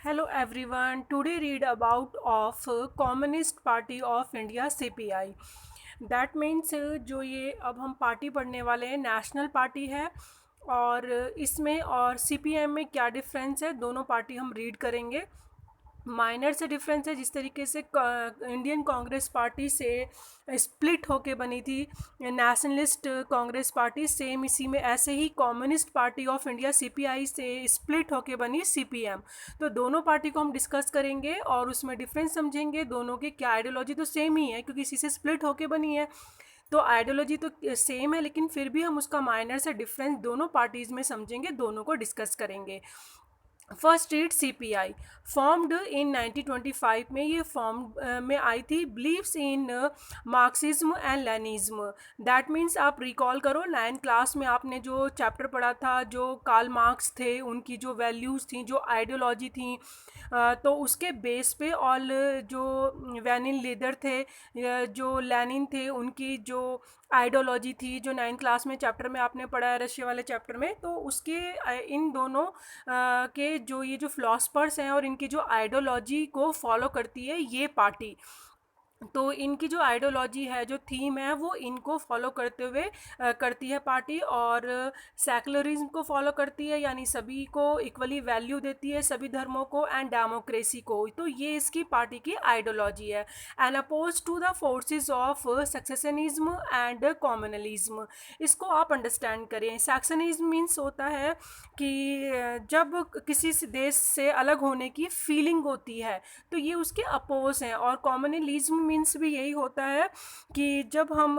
Hello everyone. Today read about of Communist Party of India CPI. That means जो ये अब हम party पढ़ने वाले हैं नेशनल पार्टी है और इसमें और सीपीएम में क्या डिफरेंस है दोनों पार्टी हम रीड करेंगे। माइनर से डिफरेंस है जिस तरीके से इंडियन कांग्रेस पार्टी से स्प्लिट होके बनी थी नेशनलिस्ट कांग्रेस पार्टी, सेम इसी में ऐसे ही communist party of India CPI से स्प्लिट होके बनी सीपीएम। तो दोनों पार्टी को हम डिस्कस करेंगे और उसमें डिफरेंस समझेंगे। दोनों की क्या आइडियोलॉजी तो सेम ही है क्योंकि इसी से स्प्लिट होके बनी है, तो आइडियोलॉजी तो सेम है, लेकिन फिर भी हम उसका माइनर से डिफरेंस दोनों पार्टीज़ में समझेंगे, दोनों को डिस्कस करेंगे। First read CPI formed in 1925 में ये फॉर्म में आई थी। Believes in Marxism and Leninism. That means आप रिकॉल करो 9th क्लास में आपने जो चैप्टर पढ़ा था, जो कार्ल मार्क्स थे उनकी जो वैल्यूज़ थी, जो आइडियोलॉजी थी, तो उसके बेस पे ऑल जो वैनिन लीडर थे, जो लेनिन थे, उनकी जो आइडियोलॉजी थी, जो 9th क्लास में चैप्टर में आपने पढ़ा है रशिया वाले चैप्टर में, तो उसके इन दोनों के जो ये जो फिलोसफर्स हैं और इनकी जो आइडियोलॉजी को फॉलो करती है ये पार्टी, तो इनकी जो आइडियोलॉजी है, जो थीम है, वो इनको फॉलो करते हुए करती है पार्टी। और सेकुलरिज्म को फॉलो करती है, यानी सभी को इक्वली वैल्यू देती है, सभी धर्मों को, एंड डेमोक्रेसी को। तो ये इसकी पार्टी की आइडियोलॉजी है। And oppose to the forces of secessionism and communalism. इसको आप अंडरस्टैंड करें। सेक्शनिज्म मीन्स होता है कि जब किसी देश से अलग होने की फीलिंग होती है, तो ये उसके अपोज हैं। और कॉम्युनलिज्म मीन्स भी यही होता है कि जब हम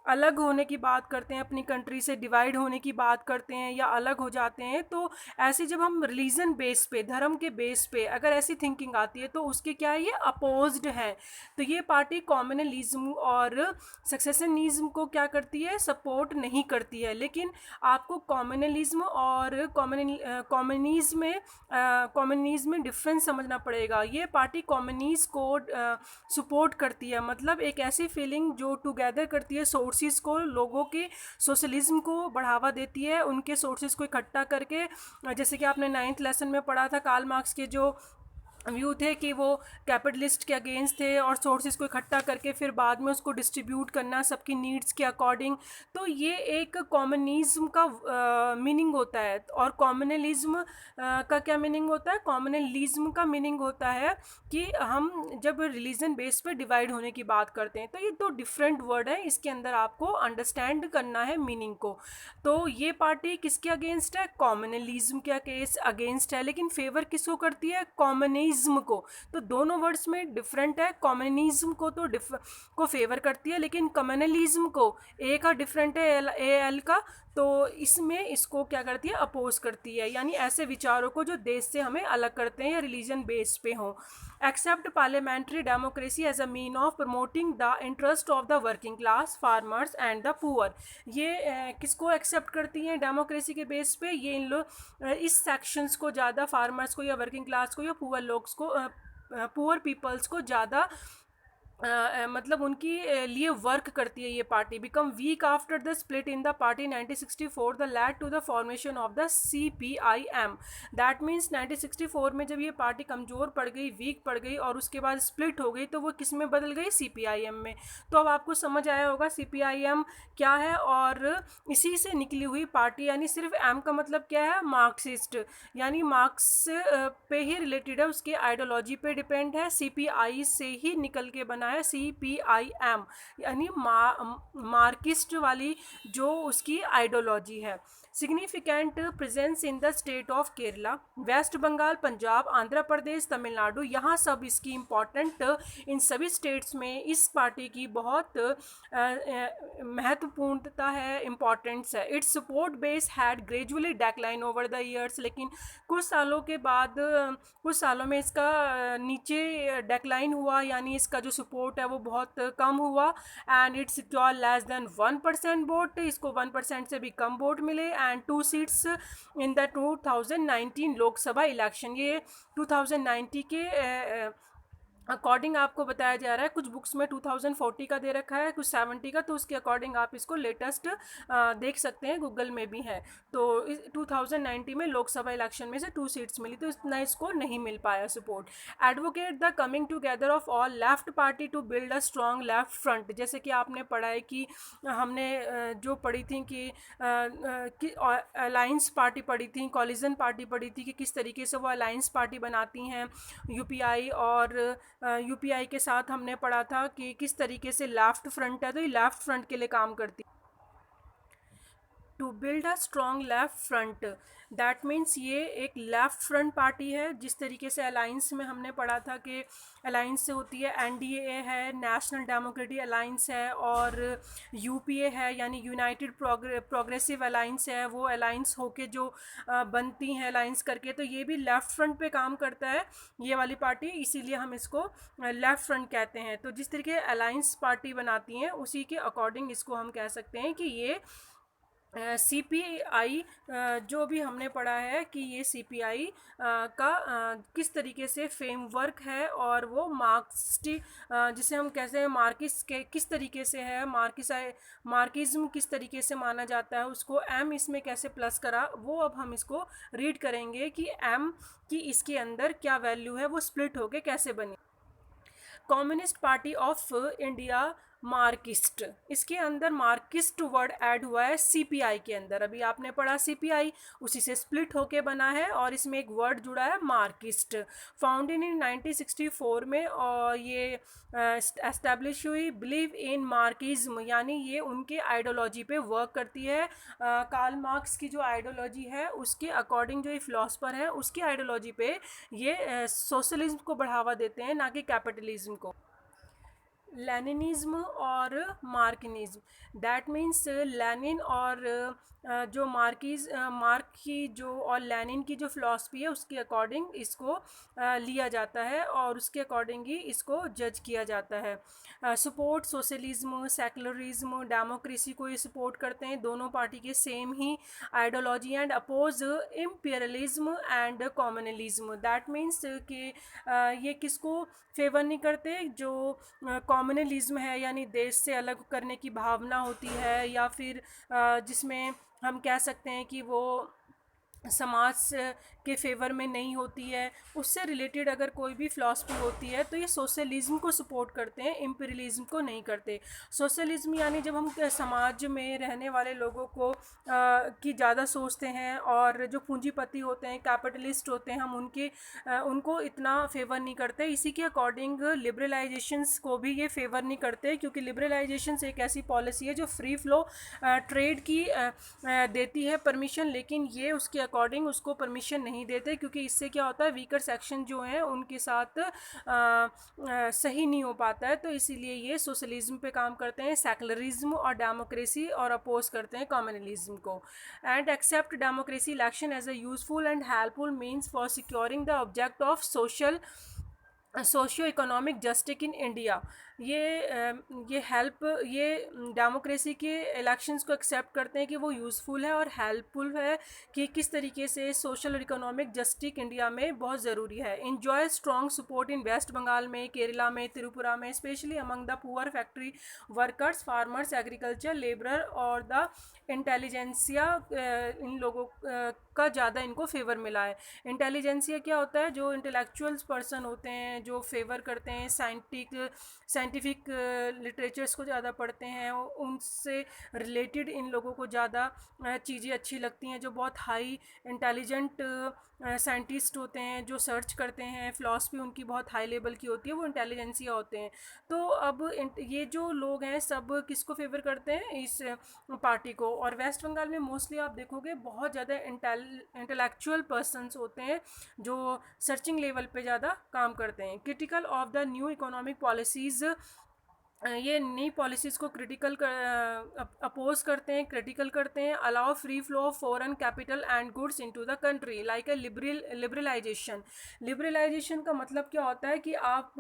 अलग होने की बात करते हैं, अपनी कंट्री से डिवाइड होने की बात करते हैं या अलग हो जाते हैं, तो ऐसे जब हम रिलीजन बेस पे, धर्म के बेस पे अगर ऐसी थिंकिंग आती है तो उसके क्या है, ये अपोज्ड है। तो ये पार्टी कॉम्युनलिज्म और सक्सेशनिज्म को क्या करती है, सपोर्ट नहीं करती है। लेकिन आपको कॉम्युनलिज्म और कम्युनिज्म में डिफरेंस समझना पड़ेगा। ये पार्टी कम्युनिस्ट को सपोर्ट करती है, मतलब एक ऐसी फीलिंग जो टुगेदर करती है सोर्सेज को, लोगों के सोशलिज्म को बढ़ावा देती है, उनके सोर्सेज को इकट्ठा करके। जैसे कि आपने 9th लेसन में पढ़ा था, कार्ल मार्क्स के जो व्यू थे कि वो कैपिटलिस्ट के अगेंस्ट थे और सोर्सेज को इकट्ठा करके फिर बाद में उसको डिस्ट्रीब्यूट करना सबकी नीड्स के अकॉर्डिंग। तो ये एक कॉम्युनिज्म का मीनिंग होता है। और कॉम्युनलिज्म का क्या मीनिंग होता है, कॉम्युनलिज्म का मीनिंग होता है कि हम जब रिलीजन बेस पे डिवाइड होने की बात करते हैं। तो ये दो डिफरेंट वर्ड हैं, इसके अंदर आपको अंडरस्टैंड करना है मीनिंग को। तो ये पार्टी किसके अगेंस्ट है, कॉम्युनलिज्म के अगेंस्ट है, लेकिन फेवर किसको करती है, कम्युनिज्म को। तो दोनों वर्ड्स में डिफरेंट है। कम्युनिज्म को तो को फेवर करती है, लेकिन कम्युनलिज्म को ए का डिफरेंट है, एल का, तो इसमें इसको क्या करती है, अपोज करती है। यानी ऐसे विचारों को जो देश से हमें अलग करते हैं या रिलीजन बेस पे हों। Accept parliamentary democracy as a mean of promoting the interest of the working class, farmers and the poor. ये किसको एक्सेप्ट करती हैं डेमोक्रेसी के बेस पे, ये इन लोग इस सेक्शंस को ज़्यादा, फार्मर्स को या वर्किंग क्लास को या पुअर लोग्स को, पुअर पीपल्स को ज़्यादा मतलब उनकी लिए वर्क करती है ये party. Become weak after the split in the party 1964 the led to the formation of the CPIM। That means 1964 में जब ये पार्टी कमज़ोर पड़ गई, वीक पड़ गई और उसके बाद स्प्लिट हो गई, तो वो किस में बदल गई, CPIM में। तो अब आपको समझ आया होगा CPIM क्या है और इसी से निकली हुई पार्टी। यानी सिर्फ एम का मतलब क्या है, मार्क्सिस्ट, यानी मार्क्स पे ही रिलेटेड है, उसके आइडियोलॉजी पे डिपेंड है। CPI से ही निकल के बना है CPIM, यानी मार्क्सिस्ट वाली जो उसकी आइडियोलॉजी है। Significant presence in the state of Kerala, West Bengal, Punjab, Andhra Pradesh, Tamil Nadu, यहाँ सब इसकी इम्पॉर्टेंट, इन सभी स्टेट्स में इस पार्टी की बहुत महत्वपूर्णता है, इम्पॉर्टेंस है। It's support base had gradually decline over the years. लेकिन कुछ सालों के बाद, कुछ सालों में इसका नीचे डेक्लाइन हुआ, यानी इसका जो सपोर्ट है वो बहुत कम हुआ। And it's less than 1% vote, इसको 1% से भी कम वोट मिले। And 2 seats in the 2019 Lok Sabha election. ये 2019 के अकॉर्डिंग आपको बताया जा रहा है, कुछ बुक्स में 2040 का दे रखा है, कुछ 70 का, तो उसके अकॉर्डिंग आप इसको लेटेस्ट देख सकते हैं, गूगल में भी है। तो 2090 में लोकसभा इलेक्शन में से 2 सीट्स मिली, तो इतना इसको नहीं मिल पाया support. Advocate the coming together of all left party to build a strong left front. जैसे कि आपने पढ़ा है कि हमने जो पढ़ी थी कि अलायंस पार्टी पढ़ी थी, कॉलिजन पार्टी पढ़ी थी, कि किस तरीके से वो अलायंस पार्टी बनाती हैं यूपीआई, और यूपीआई के साथ हमने पढ़ा था कि किस तरीके से लेफ्ट फ्रंट है, तो ये लेफ्ट फ्रंट के लिए काम करती है। To build a strong left front, that means ये एक लेफ्ट फ्रंट पार्टी है। जिस तरीके से अलाइंस में हमने पढ़ा था कि अलाइंस से होती है, एनडीए है, नेशनल डेमोक्रेटिक अलाइंस है, और यूपीए है यानी यूनाइटेड प्रोग्रेसिव अलाइंस है, वो अलाइंस होके जो बनती हैं अलाइंस करके, तो ये भी लेफ्ट फ्रंट पे काम करता है ये वाली पार्टी, इसीलिए हम इसको लेफ्ट फ्रंट कहते हैं। तो जिस तरीके अलाइंस पार्टी बनाती हैं उसी के अकॉर्डिंग इसको हम कह सकते हैं कि ये सी पी आई, जो भी हमने पढ़ा है कि ये सी पी आई का किस तरीके से फ्रेमवर्क है, और वो मार्क्सटी जिसे हम कहते हैं मार्किस के किस तरीके से है, मार्किज्म किस तरीके से माना जाता है उसको, एम इसमें कैसे प्लस करा, वो अब हम इसको रीड करेंगे कि एम की इसके अंदर क्या वैल्यू है, वो स्प्लिट होके कैसे बनी। कम्युनिस्ट पार्टी ऑफ इंडिया मार्किस्ट, इसके अंदर मार्किस्ट वर्ड ऐड हुआ है सीपीआई के अंदर। अभी आपने पढ़ा सीपीआई, उसी से स्प्लिट होके बना है, और इसमें एक वर्ड जुड़ा है मार्किस्ट। फाउंडेड इन 1964 में, और ये एस्टेब्लिश हुई। बिलीव इन मार्किज्म, यानी ये उनके आइडियोलॉजी पे वर्क करती है। कार्ल मार्क्स की जो आइडियोलॉजी है उसके अकॉर्डिंग, जो ये फिलोसफर है उसकी आइडियोलॉजी पे ये सोशलिज्म को बढ़ावा देते हैं, ना कि कैपिटलिज्म को। लेनिनिज्म और मार्किनिज्म, दैट मीन्स लेनिन और जो मार्क की जो और लेनिन की जो फिलॉसफी है उसके अकॉर्डिंग इसको लिया जाता है, और उसके अकॉर्डिंग ही इसको जज किया जाता है। सपोर्ट सोशलिज्म, सेकुलरिज्म, डेमोक्रेसी को ये सपोर्ट करते हैं, दोनों पार्टी के सेम ही ideology, and oppose imperialism and communalism. That means कि ये किसको फेवर नहीं करते, जो कॉम्युनलिज्म है यानी देश से अलग करने की भावना होती है, या फिर जिसमें हम कह सकते हैं कि वो समाज के फेवर में नहीं होती है, उससे रिलेटेड अगर कोई भी फिलॉसफी होती है तो ये सोशलिज्म को सपोर्ट करते हैं, इम्पीरियलिज्म को नहीं करते। सोशलिज्म यानी जब हम समाज में रहने वाले लोगों को की ज़्यादा सोचते हैं, और जो पूंजीपति होते हैं, कैपिटलिस्ट होते हैं, हम उनको इतना फेवर नहीं करते। इसी के अकॉर्डिंग लिबरलाइजेशंस को भी ये फेवर नहीं करते, क्योंकि लिबरलाइजेशंस एक ऐसी पॉलिसी है जो फ्री फ्लो ट्रेड की देती है परमिशन, लेकिन ये उसके अकॉर्डिंग उसको परमिशन नहीं देते, क्योंकि इससे क्या होता है, वीकर सेक्शन जो हैं उनके साथ सही नहीं हो पाता है। तो इसीलिए ये सोशलिज्म पे काम करते हैं, सेकुलरिज्म और डेमोक्रेसी, और अपोज करते हैं कम्युनलिज्म को। And accept democracy election as a useful and helpful means for securing the object of socio economic justice in India. ये डेमोक्रेसी के इलेक्शंस को एक्सेप्ट करते हैं कि वो यूज़फुल है और हेल्पफुल है, कि किस तरीके से सोशल और इकोनॉमिक जस्टिस इंडिया में बहुत ज़रूरी है। Enjoy strong support in West Bengal में, केरला में, त्रिपुरा में, specially among the poor factory workers, farmers, agriculture labourer और द इंटेलिजेंसिया। इन लोगों का ज़्यादा इनको फेवर मिला है। इंटेलिजेंसिया क्या होता है, जो इंटेलेक्चुअल्स पर्सन होते हैं, जो फेवर करते हैं साइंटिफिक लिटरेचर्स को ज़्यादा पढ़ते हैं, उनसे रिलेटेड इन लोगों को ज़्यादा चीज़ें अच्छी लगती हैं, जो बहुत हाई इंटेलिजेंट साइंटिस्ट होते हैं, जो सर्च करते हैं, फ़िलासफ़ी उनकी बहुत हाई लेवल की होती है, वो इंटेलिजेंसिया होते हैं। तो अब ये जो लोग हैं सब किसको फेवर करते हैं, इस पार्टी को। और वेस्ट बंगाल में मोस्टली आप देखोगे बहुत ज़्यादा इंटेलेक्चुअल पर्सनस होते हैं, जो सर्चिंग लेवल पे ज़्यादा काम करते हैं। Critical of the new economic policies ये नई पॉलिसीज़ को अपोज करते हैं, क्रिटिकल करते हैं। Allow free flow of foreign capital and goods into the country like a liberalisation. Liberalisation का मतलब क्या होता है कि आप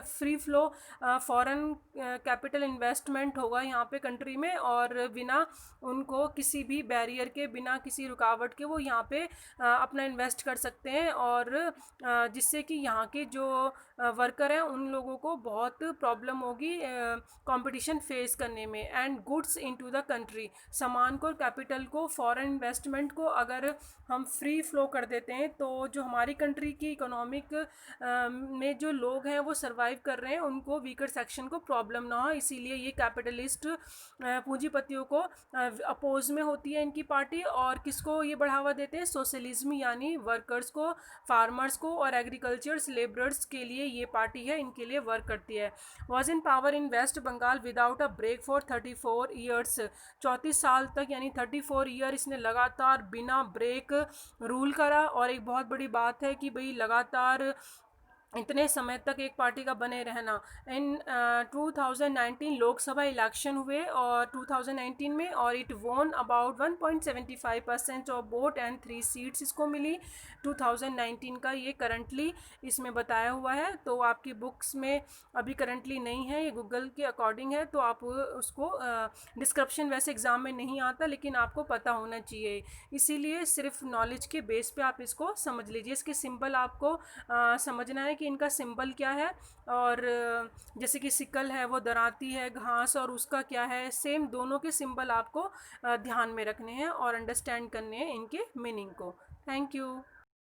free flow foreign capital investment होगा यहाँ पे कंट्री में, और बिना उनको किसी भी बैरियर के, बिना किसी रुकावट के वो यहाँ पे अपना इन्वेस्ट कर सकते हैं, और जिससे कि यहाँ के जो वर्कर हैं उन लोगों को बहुत प्रॉब्लम होगी कंपटीशन फेस करने में। And goods into the country, सामान को, कैपिटल को, फॉरेन इन्वेस्टमेंट को अगर हम फ्री फ्लो कर देते हैं तो जो हमारी कंट्री की इकोनॉमिक में जो लोग हैं वो सर्वाइव कर रहे हैं, उनको वीकर सेक्शन को प्रॉब्लम ना हो। इसीलिए ये कैपिटलिस्ट पूंजीपतियों को अपोज में होती है इनकी पार्टी। और किसको ये बढ़ावा देते हैं? सोशलिज्म, यानी वर्कर्स को, फार्मर्स को और एग्रीकल्चर्स लेबरर्स के लिए ये पार्टी है, इनके लिए वर्क करती है। Was in power in West Bengal without a break for 34 years. 34 साल तक, यानी 34 ईयर इसने लगातार बिना ब्रेक रूल करा। और एक बहुत बड़ी बात है कि भाई लगातार इतने समय तक एक पार्टी का बने रहना। इन 2019 लोकसभा इलेक्शन हुए और 2019 में, और इट वोन about 1.75% of vote and 3 seats इसको मिली। 2019 का ये करंटली इसमें बताया हुआ है, तो आपकी बुक्स में अभी करंटली नहीं है, ये गूगल के अकॉर्डिंग है, तो आप उसको डिस्क्रिप्शन वैसे एग्ज़ाम में नहीं आता, लेकिन आपको पता होना चाहिए। इसीलिए सिर्फ नॉलेज के बेस पे आप इसको समझ लीजिए। इसके सिंबल आपको समझना है कि इनका सिंबल क्या है, और जैसे कि सिकल है वो दराती है, घास, और उसका क्या है, सेम दोनों के सिंबल आपको ध्यान में रखने हैं और अंडरस्टैंड करने हैं इनके मीनिंग को। Thank you.